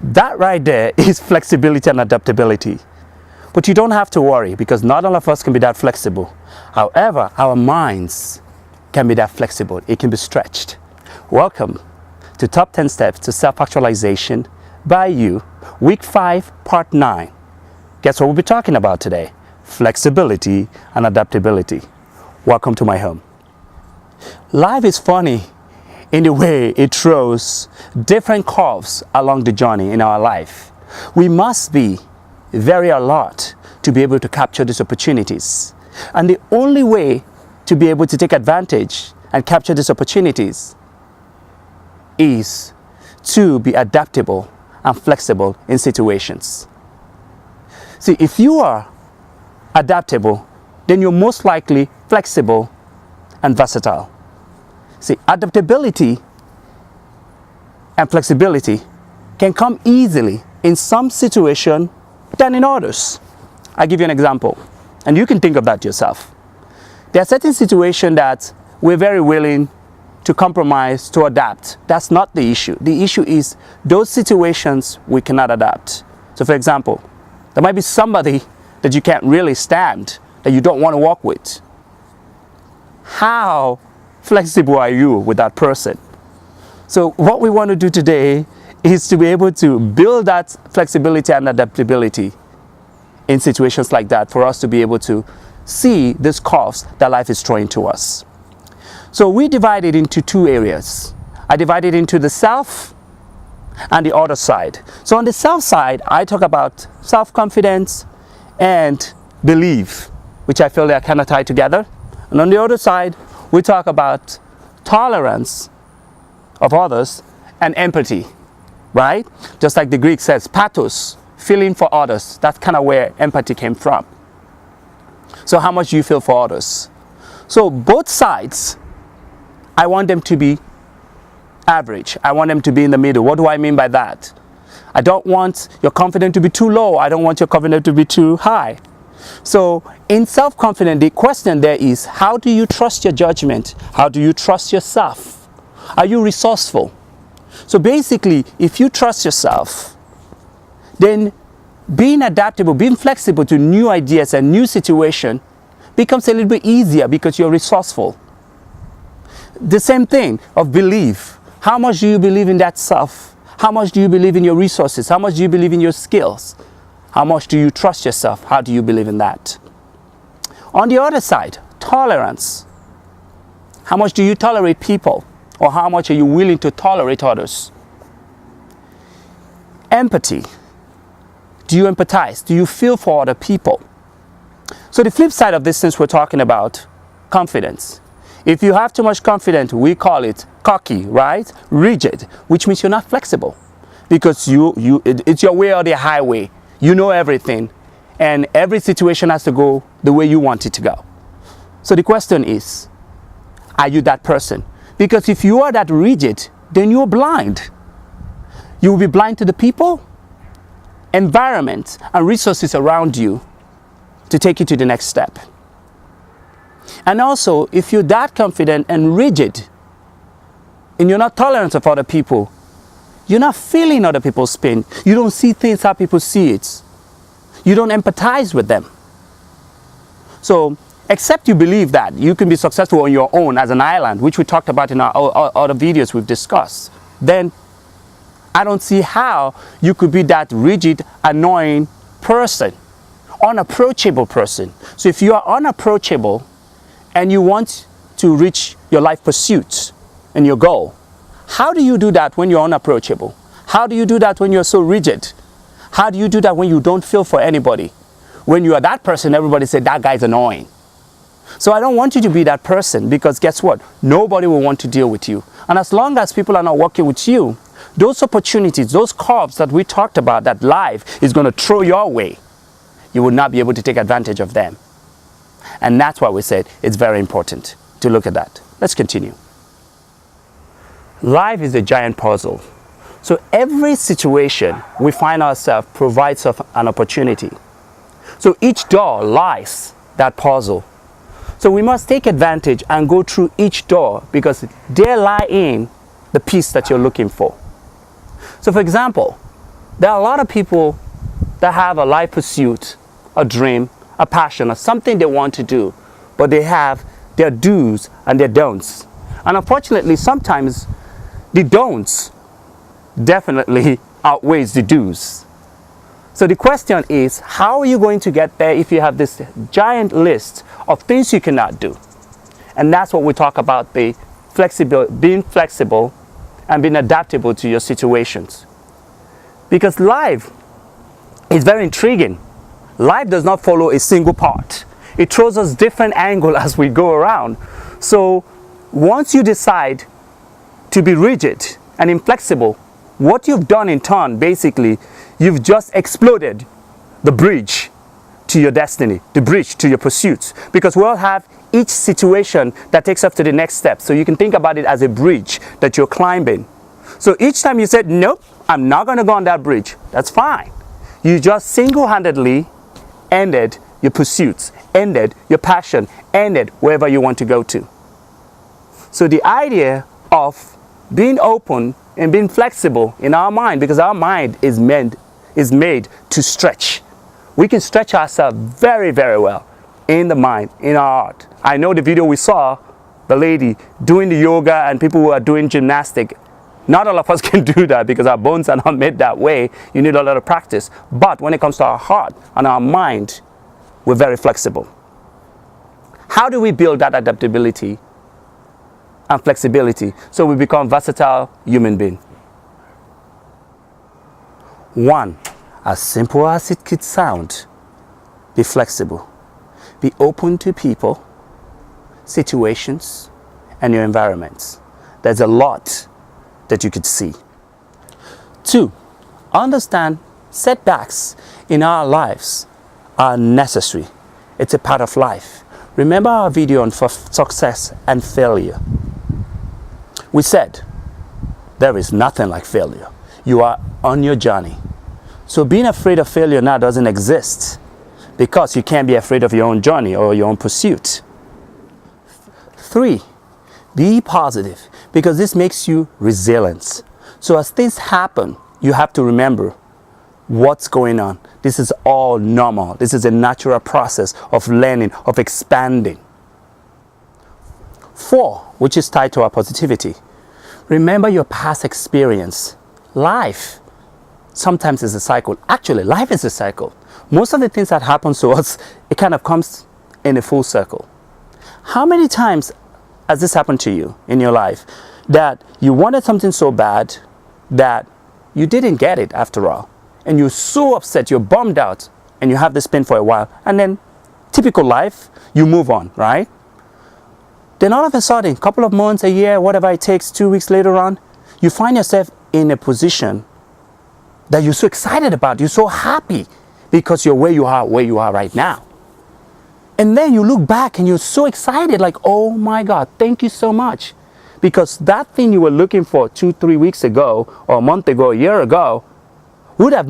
That right there is flexibility and adaptability. But you don't have to worry, because not all of us can be that flexible. However, our minds can be that flexible. It can be stretched. Welcome to Top 10 Steps to Self-Actualization by You, Week 5, Part 9. Guess what we'll be talking about today? Flexibility and adaptability. Welcome to my home. Life is funny in the way it throws different curves along the journey in our life. We must be very alert to be able to capture these opportunities. And the only way to be able to take advantage and capture these opportunities is to be adaptable and flexible in situations. See, if you are adaptable, then you're most likely flexible and versatile. See, adaptability and flexibility can come easily in some situation than in others. I'll give you an example, and you can think of that yourself. There are certain situations that we're very willing to compromise, to adapt. That's not the issue. The issue is those situations we cannot adapt. So for example, there might be somebody that you can't really stand, that you don't want to work with. How flexible are you with that person? So what we want to do today is to be able to build that flexibility and adaptability in situations like that, for us to be able to see these curves that life is throwing to us. So we divide it into two areas. I divide it into the self and the other side. So on the self side, I talk about self-confidence and belief, which I feel they are kind of tied together. And on the other side, we talk about tolerance of others and empathy, right? Just like the Greek says, pathos, feeling for others. That's kind of where empathy came from. So how much do you feel for others? So both sides, I want them to be average. I want them to be in the middle. What do I mean by that? I don't want your confidence to be too low. I don't want your confidence to be too high. So in self-confidence, the question there is, how do you trust your judgment? How do you trust yourself? Are you resourceful? So basically, if you trust yourself, then being adaptable, being flexible to new ideas and new situations becomes a little bit easier because you're resourceful. The same thing of belief. How much do you believe in that self? How much do you believe in your resources? How much do you believe in your skills? How much do you trust yourself? How do you believe in that? On the other side, tolerance. How much do you tolerate people? Or how much are you willing to tolerate others? Empathy. Do you empathize? Do you feel for other people? So the flip side of this, since we're talking about confidence. If you have too much confidence, we call it cocky, right? Rigid, which means you're not flexible. Because it's your way or the highway. You know everything, and every situation has to go the way you want it to go. So the question is, are you that person? Because if you are that rigid, then you're blind. You will be blind to the people, environment, and resources around you to take you to the next step. And also, if you're that confident and rigid, and you're not tolerant of other people, you're not feeling other people's pain. You don't see things how people see it. You don't empathize with them. So, except you believe that you can be successful on your own as an island, which we talked about in our other videos we've discussed, then I don't see how you could be that rigid, annoying person, unapproachable person. So if you are unapproachable and you want to reach your life pursuits and your goal, how do you do that when you're unapproachable? How do you do that when you're so rigid? How do you do that when you don't feel for anybody? When you are that person, everybody says, that guy's annoying. So I don't want you to be that person, because guess what? Nobody will want to deal with you. And as long as people are not working with you, those opportunities, those curves that we talked about, that life is going to throw your way, you will not be able to take advantage of them. And that's why we said it's very important to look at that. Let's continue. Life is a giant puzzle. So every situation we find ourselves provides us an opportunity. So each door lies that puzzle. So we must take advantage and go through each door, because there lie in the piece that you're looking for. So for example, There are a lot of people that have a life pursuit, a dream, a passion, or something they want to do, but they have their do's and their don'ts. And unfortunately, sometimes the don'ts definitely outweighs the do's. So the question is, how are you going to get there if you have this giant list of things you cannot do? And that's what we talk about, being flexible and being adaptable to your situations. Because life is very intriguing. Life does not follow a single path. It throws us different angles as we go around. So once you decide to be rigid and inflexible, what you've done in turn, basically, you've just exploded the bridge to your destiny, the bridge to your pursuits. Because we all have each situation that takes us to the next step. So you can think about it as a bridge that you're climbing. So each time you said, nope, I'm not going to go on that bridge, that's fine. You just single-handedly ended your pursuits, ended your passion, ended wherever you want to go to. So the idea of being open and being flexible in our mind, because our mind is made to stretch. We can stretch ourselves very, very well in the mind, in our art. I know the video we saw, the lady doing the yoga and people who are doing gymnastics. Not all of us can do that because our bones are not made that way. You need a lot of practice. But when it comes to our heart and our mind, we're very flexible. How do we build that adaptability and flexibility so we become versatile human beings? One, as simple as it could sound, be flexible. Be open to people, situations, and your environments. There's a lot that you could see. Two, understand setbacks in our lives are necessary. It's a part of life. Remember our video on success and failure. We said there is nothing like failure. You are on your journey. So being afraid of failure now doesn't exist because you can't be afraid of your own journey or your own pursuit. Three, be positive because this makes you resilient. So as things happen, you have to remember what's going on. This is all normal. This is a natural process of learning, of expanding. Four, which is tied to our positivity. Remember your past experience. Life sometimes is a cycle. Actually, life is a cycle. Most of the things that happen to us, it kind of comes in a full circle. How many times has this happened to you in your life that you wanted something so bad that you didn't get it after all? And you're so upset, you're bummed out, and you have this pain for a while. And then, typical life, you move on, right? Then all of a sudden, a couple of months, a year, whatever it takes, 2 weeks later on, you find yourself in a position that you're so excited about, you're so happy because you're where you are right now. And then you look back and you're so excited, like, oh my God, thank you so much. Because that thing you were looking for 2-3 weeks ago, or a month ago, a year ago, would have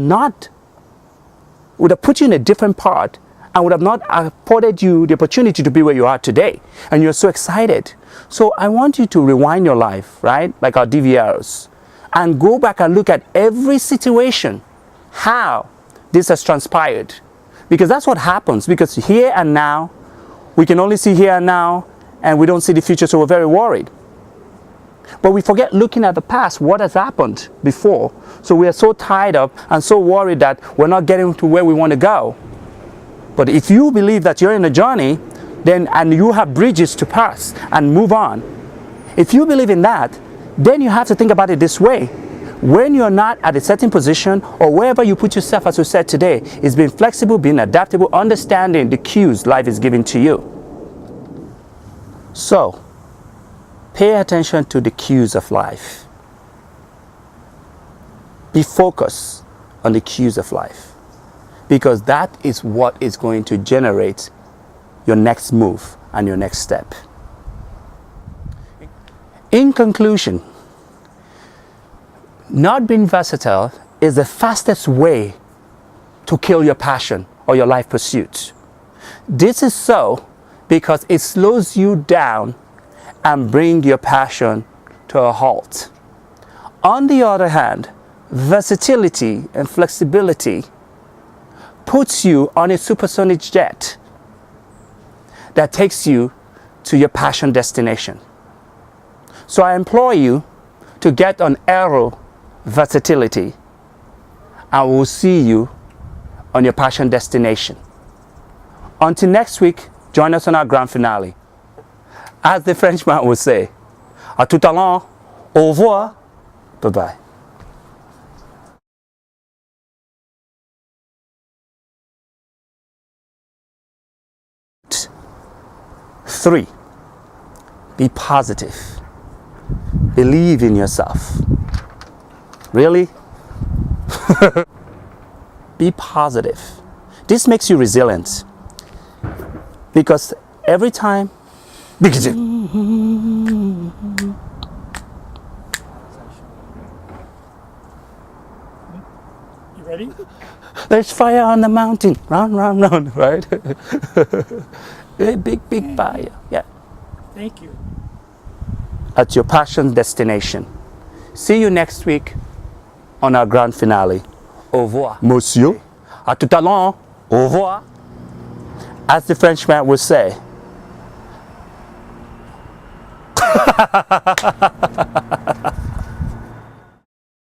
put you in a different part and would have not afforded you the opportunity to be where you are today. And you're so excited. So I want you to rewind your life, right? Like our DVRs. And go back and look at every situation, how this has transpired. Because that's what happens. Because here and now, we can only see here and now, and we don't see the future, so we're very worried. But we forget looking at the past, what has happened before. So we are so tied up and so worried that we're not getting to where we want to go. But if you believe that you're in a journey, then and you have bridges to pass and move on, if you believe in that, then you have to think about it this way. When you're not at a certain position or wherever you put yourself, as we said today, is being flexible, being adaptable, understanding the cues life is giving to you. So, pay attention to the cues of life. Be focused on the cues of life, because that is what is going to generate your next move and your next step. In conclusion, not being versatile is the fastest way to kill your passion or your life pursuit. This is so because it slows you down and brings your passion to a halt. On the other hand, versatility and flexibility puts you on a supersonic jet that takes you to your passion destination. So I implore you to get on Aero Versatility, and we'll see you on your passion destination. Until next week, join us on our grand finale. As the Frenchman would say, à tout à l'heure, au revoir, bye-bye. Three, be positive. Believe in yourself. Really? Be positive. This makes you resilient. Because every time, you ready? there's fire on the mountain. Round, round, round, right? Big, big fire. Yeah. Thank you. At your passion destination. See you next week on our grand finale. Au revoir, monsieur. À tout à l'heure. Au revoir. As the Frenchman would say.